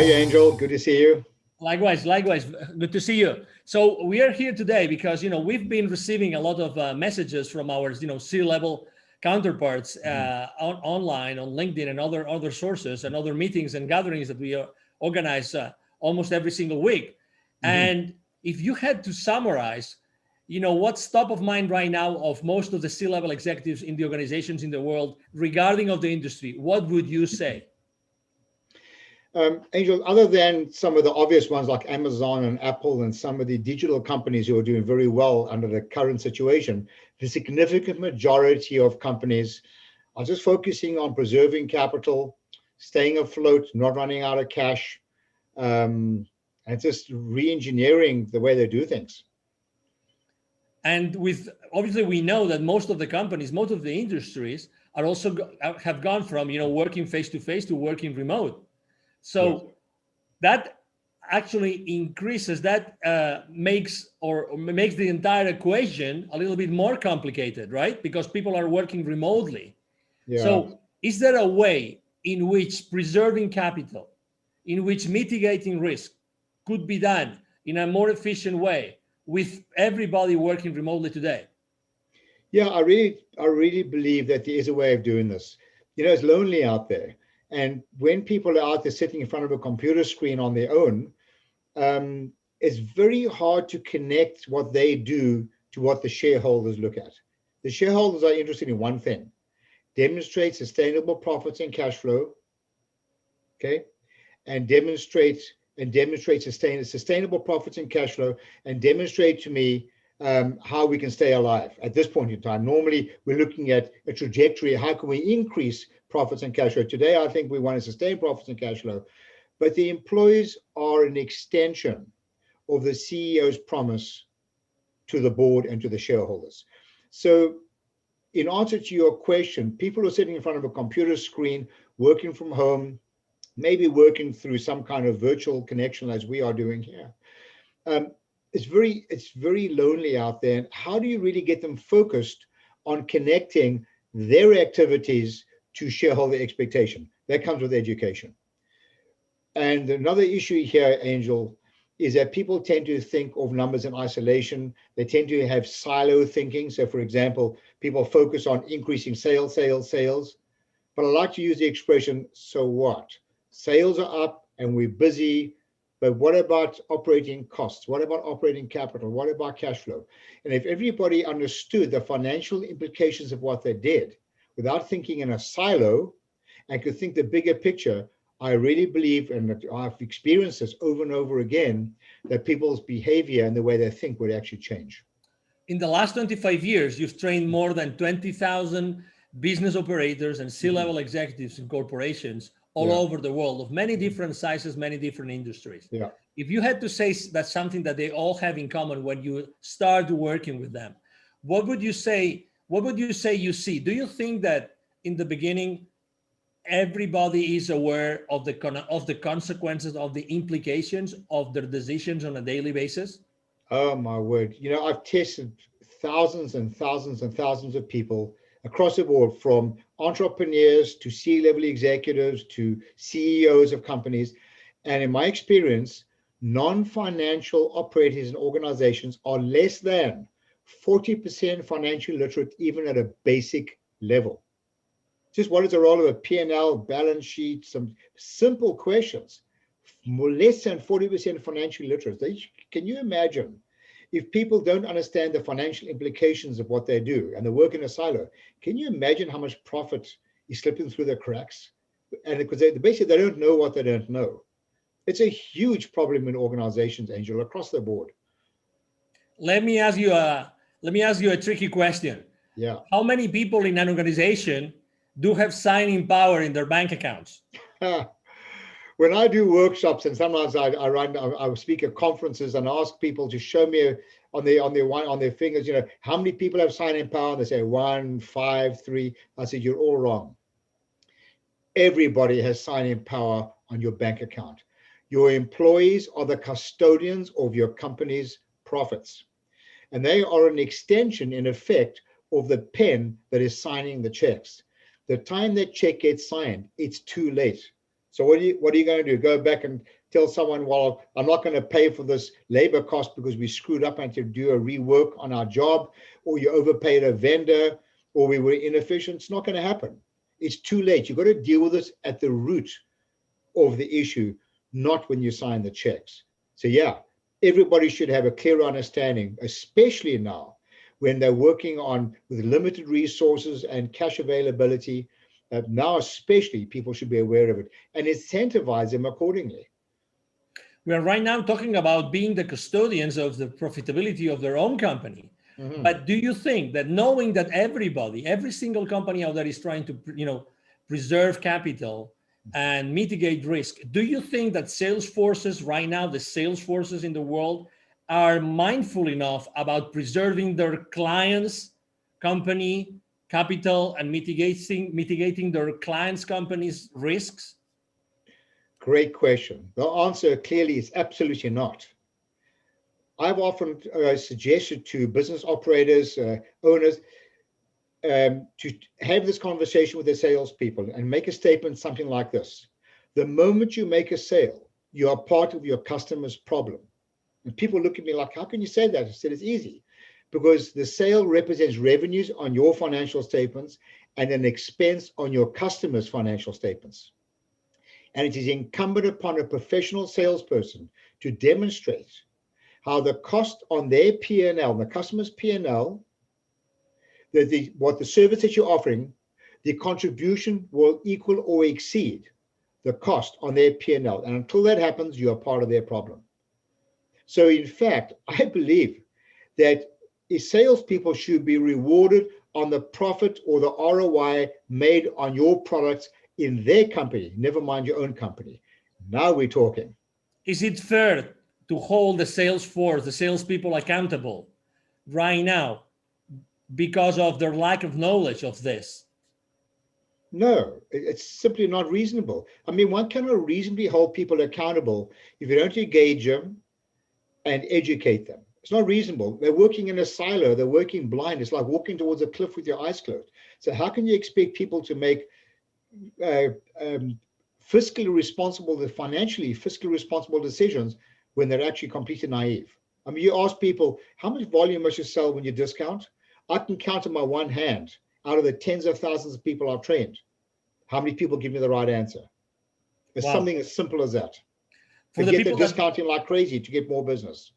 Hi, Angel. Good to see you. Likewise, likewise. Good to see you. So we are here today because we've been receiving a lot of messages from our C-level counterparts online on LinkedIn and other sources and other meetings and gatherings that we organize almost every single week. And if you had to summarize, what's top of mind right now of most of the C-level executives in the organizations in the world regarding of the industry, what would you say? Angel, other than some of the obvious ones like Amazon and Apple and some of the digital companies who are doing very well under the current situation, the significant majority of companies are just focusing on preserving capital, staying afloat, not running out of cash, and just re-engineering the way they do things. And obviously we know that most of the companies, most of the industries are also have gone from working face to face to working remote. So Yes. that actually increases, that makes the entire equation a little bit more complicated, right? Because people are working remotely. Yeah. So is there a way in which preserving capital, in which mitigating risk could be done in a more efficient way with everybody working remotely today? Yeah, I really believe that there is a way of doing this. It's lonely out there. And when people are out there sitting in front of a computer screen on their own, it's very hard to connect what they do to what the shareholders look at. The shareholders are interested in one thing: demonstrate sustainable profits and cash flow, okay, and demonstrate sustainable profits and cash flow, and demonstrate to me how we can stay alive at this point in time. Normally, we're looking at a trajectory. How can we increase profits and cash flow? Today, I think we want to sustain profits and cash flow, but the employees are an extension of the CEO's promise to the board and to the shareholders. So in answer to your question, people are sitting in front of a computer screen, working from home, maybe working through some kind of virtual connection as we are doing here. It's very lonely out there. And how do you really get them focused on connecting their activities to shareholder expectation? That comes with education. And another issue here, Angel, is that people tend to think of numbers in isolation. They tend to have silo thinking. So for example, people focus on increasing sales. But I like to use the expression, so what? Sales are up and we're busy, but what about operating costs? What about operating capital? What about cash flow? And if everybody understood the financial implications of what they did without thinking in a silo and could think the bigger picture, I really believe, and I've experienced this over and over again, that people's behavior and the way they think would actually change. In the last 25 years, you've trained more than 20,000 business operators and C-level executives in corporations all over the world of many different sizes, many different industries. Yeah. If you had to say that's something that they all have in common when you start working with them, what would you say you see? Do you think that in the beginning, everybody is aware of the consequences, of the implications of their decisions on a daily basis? Oh my word. I've tested thousands and thousands and thousands of people across the board, from entrepreneurs to C-level executives to CEOs of companies. And in my experience, non-financial operators and organizations are less than 40% financially literate, even at a basic level. Just what is the role of a P&L, balance sheet, some simple questions. Less than 40% financially literate. Can you imagine if people don't understand the financial implications of what they do and they work in a silo? Can you imagine how much profit is slipping through the cracks? And because basically they don't know what they don't know. It's a huge problem in organizations, Angel, across the board. Let me ask you a tricky question. Yeah. How many people in an organization do have signing power in their bank accounts? When I do workshops, and sometimes I speak at conferences and ask people to show me on their fingers, how many people have signing power, and they say 1, 5, 3. I said, you're all wrong. Everybody has signing power on your bank account. Your employees are the custodians of your company's profits, and they are an extension, in effect, of the pen that is signing the checks. The time that check gets signed, it's too late. So what are you going to do? Go back and tell someone, well, I'm not going to pay for this labor cost because we screwed up and had to do a rework on our job, or you overpaid a vendor, or we were inefficient. It's not going to happen. It's too late. You've got to deal with it at the root of the issue, not when you sign the checks. So yeah, everybody should have a clear understanding, especially now when they're working on with limited resources and cash availability. Now especially people should be aware of it and incentivize them accordingly. We are right now talking about being the custodians of the profitability of their own company. Mm-hmm. But do you think that knowing that every single company out there is trying to, preserve capital and mitigate risk, do you think that sales forces right now, the sales forces in the world, are mindful enough about preserving their clients' company capital and mitigating their clients' companies' risks? Great question. The answer clearly is absolutely not. I've often suggested to business operators, owners, to have this conversation with their salespeople and make a statement something like this. The moment you make a sale, you are part of your customer's problem. And people look at me like, how can you say that? I said, it's easy. Because the sale represents revenues on your financial statements and an expense on your customer's financial statements. And it is incumbent upon a professional salesperson to demonstrate how the cost on their P&L, the customer's P&L, what the service that you're offering, the contribution will equal or exceed the cost on their P&L. And until that happens, you are part of their problem. So in fact, I believe that salespeople should be rewarded on the profit or the ROI made on your products in their company, never mind your own company. Now we're talking. Is it fair to hold the sales force, the salespeople accountable right now because of their lack of knowledge of this? No, it's simply not reasonable. I mean, one cannot reasonably hold people accountable if you don't engage them and educate them. It's not reasonable. They're working in a silo. They're working blind. It's like walking towards a cliff with your eyes closed. So how can you expect people to make fiscally responsible decisions when they're actually completely naive? I mean, you ask people, how much volume must you sell when you discount? I can count on my one hand out of the tens of thousands of people I've trained. How many people give me the right answer? It's something as simple as that. For the people discounting like crazy to get more business.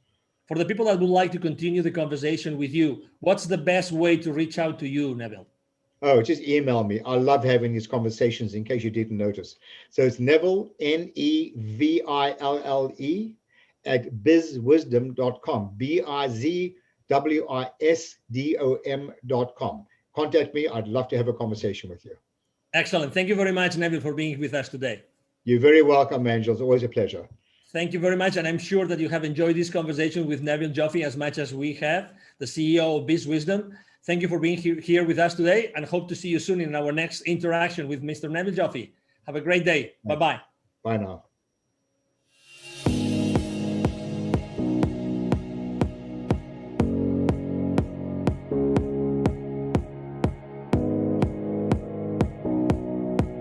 For the people that would like to continue the conversation with you, what's the best way to reach out to you, Neville? Oh, just email me. I love having these conversations in case you didn't notice. So it's Neville, Neville, at bizwisdom.com, bizwisdom.com. Contact me. I'd love to have a conversation with you. Excellent. Thank you very much, Neville, for being with us today. You're very welcome, Angel. It's always a pleasure. Thank you very much. And I'm sure that you have enjoyed this conversation with Neville Joffe as much as we have, the CEO of Biz Wisdom. Thank you for being here with us today, and hope to see you soon in our next interaction with Mr. Neville Joffe. Have a great day. Bye-bye. Bye now.